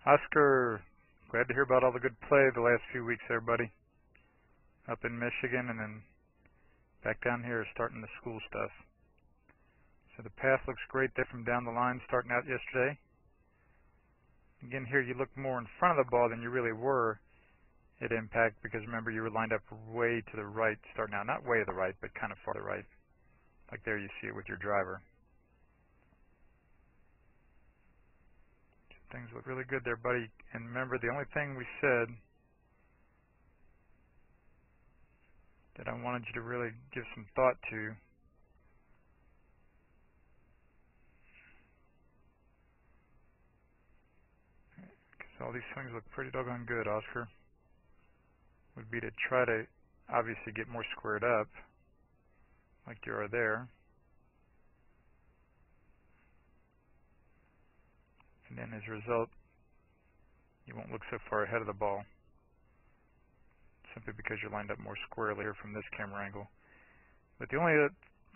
Oscar, glad to hear about all the good play the last few weeks there, buddy. Up in Michigan and then back down here starting the school stuff. So the path looks great there from down the line starting out yesterday. Again, here you look more in front of the ball than you really were at impact because remember you were lined up way to the right starting out. Not way to the right, but kind of far to the right. Like there you see it with your driver. Things look really good there, buddy. And remember, the only thing we said that I wanted you to really give some thought to because all these swings look pretty doggone good, Oscar, would be to try to obviously get more squared up like you are there. And then as a result, you won't look so far ahead of the ball simply because you're lined up more squarely here from this camera angle. But the only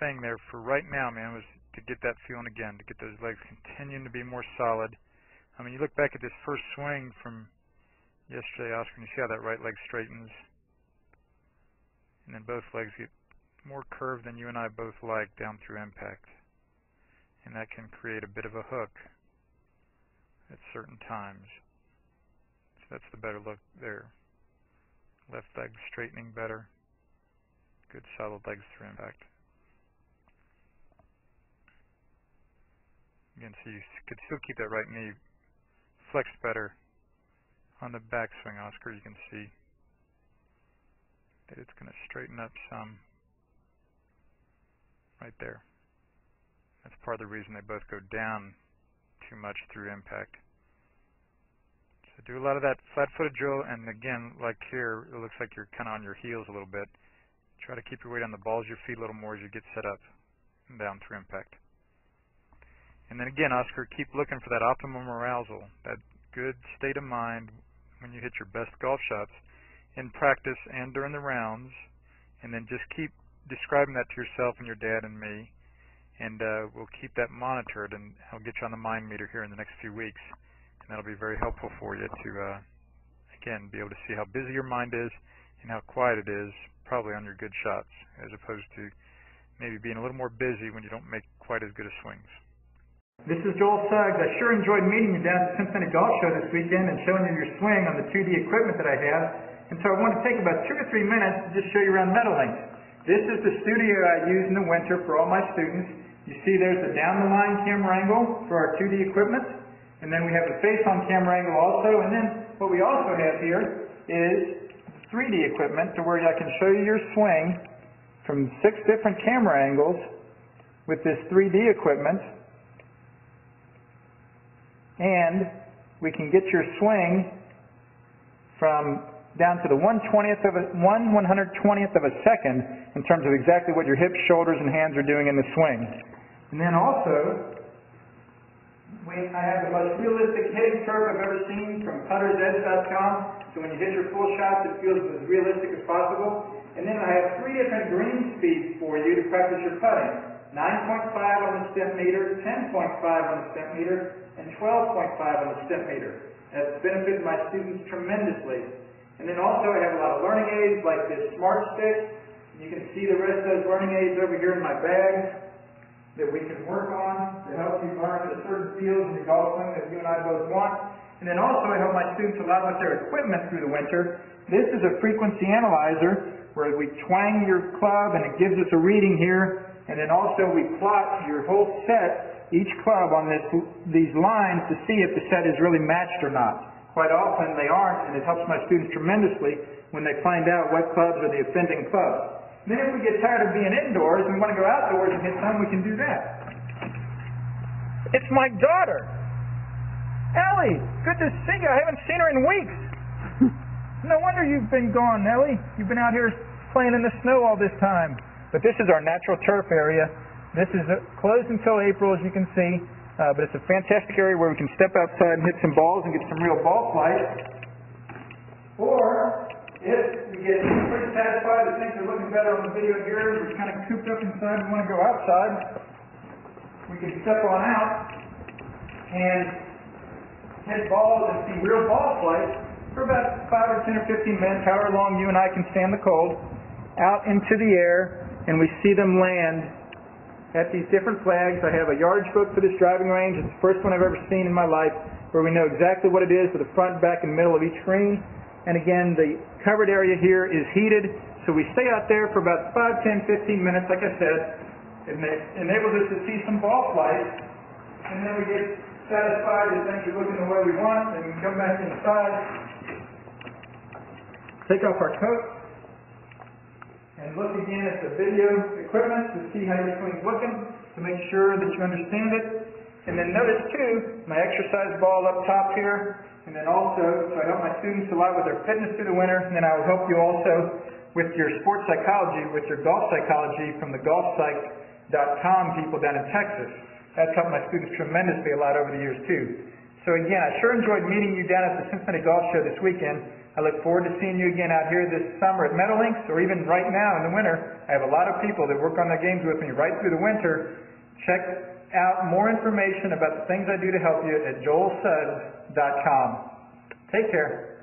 thing there for right now, man, was to get that feeling again, to get those legs continuing to be more solid. I mean, you look back at this first swing from yesterday, Oscar, and you see how that right leg straightens. And then both legs get more curved than you and I both like down through impact. And that can create a bit of a hook at certain times. So that's the better look there. Left leg straightening better. Good solid legs through impact. Again, so you could still keep that right knee flexed better on the backswing, Oscar. You can see that it's going to straighten up some right there. That's part of the reason they both go down too much through impact. So do a lot of that flat-footed drill, and again, like here, it looks like you're kind of on your heels a little bit. Try to keep your weight on the balls of your feet a little more as you get set up and down through impact. And then again, Oscar, keep looking for that optimum arousal, that good state of mind when you hit your best golf shots in practice and during the rounds, and then just keep describing that to yourself and your dad and me. And we'll keep that monitored, and I'll get you on the mind meter here in the next few weeks. And that'll be very helpful for you to, again, be able to see how busy your mind is and how quiet it is, probably on your good shots, as opposed to maybe being a little more busy when you don't make quite as good of swings. This is Joel Suggs. I sure enjoyed meeting you down at the Cincinnati Golf Show this weekend and showing you your swing on the 2D equipment that I have. And so I want to take about 2 or 3 minutes to just show you around Meadowlinks. This is the studio I use in the winter for all my students. You see there's the down-the-line camera angle for our 2D equipment, and then we have the face-on camera angle also, and then what we also have here is 3D equipment to where I can show you your swing from 6 different camera angles with this 3D equipment, and we can get your swing from down to the 1/120th of a second in terms of exactly what your hips, shoulders, and hands are doing in the swing. And then also, I have the most realistic hitting curve I've ever seen from puttersedge.com. So when you hit your full shots, it feels as realistic as possible. And then I have 3 different green speeds for you to practice your putting. 9.5 on the step meter, 10.5 on the step meter, and 12.5 on the step meter. That's benefited my students tremendously. And then also I have a lot of learning aids like this Smart Stick. You can see the rest of those learning aids over here in my bag that we can work on to help you learn the certain fields in the golf swing that you and I both want. And then also I help my students a lot with their equipment through the winter. This is a frequency analyzer where we twang your club and it gives us a reading here. And then also we plot your whole set, each club on these lines to see if the set is really matched or not. Quite often they aren't, and it helps my students tremendously when they find out what clubs are the offending clubs. Then if we get tired of being indoors and we want to go outdoors and hit some, we can do that. It's my daughter, Ellie. Good to see you. I haven't seen her in weeks. No wonder you've been gone, Ellie. You've been out here playing in the snow all this time. But this is our natural turf area. This is closed until April, as you can see. But it's a fantastic area where we can step outside and hit some balls and get some real ball flight. Or if we get pretty satisfied that things are looking better on the video here, we're kind of cooped up inside and want to go outside, we can step on out and hit balls and see real ball flight for about 5 or 10 or 15 minutes, however long you and I can stand the cold, out into the air, and we see them land at these different flags. I have a yardage book for this driving range. It's the first one I've ever seen in my life where we know exactly what it is with the front, back, and middle of each green. And again, the covered area here is heated, so we stay out there for about 5, 10, 15 minutes, like I said. It enables us to see some ball flight, and then we get satisfied that things are looking the way we want, and we can come back inside, take off our coat, and look again at the video equipment to see how your swing's looking, to make sure that you understand it. And then notice too, my exercise ball up top here, and then also, so I help my students a lot with their fitness through the winter, and then I will help you also with your sports psychology, with your golf psychology from the golfpsych.com people down in Texas. That's helped my students tremendously a lot over the years too. So again, I sure enjoyed meeting you down at the Cincinnati Golf Show this weekend. I look forward to seeing you again out here this summer at Meadowlinks, or even right now in the winter. I have a lot of people that work on their games with me right through the winter. Check out more information about the things I do to help you at joelsuggs.com. Take care.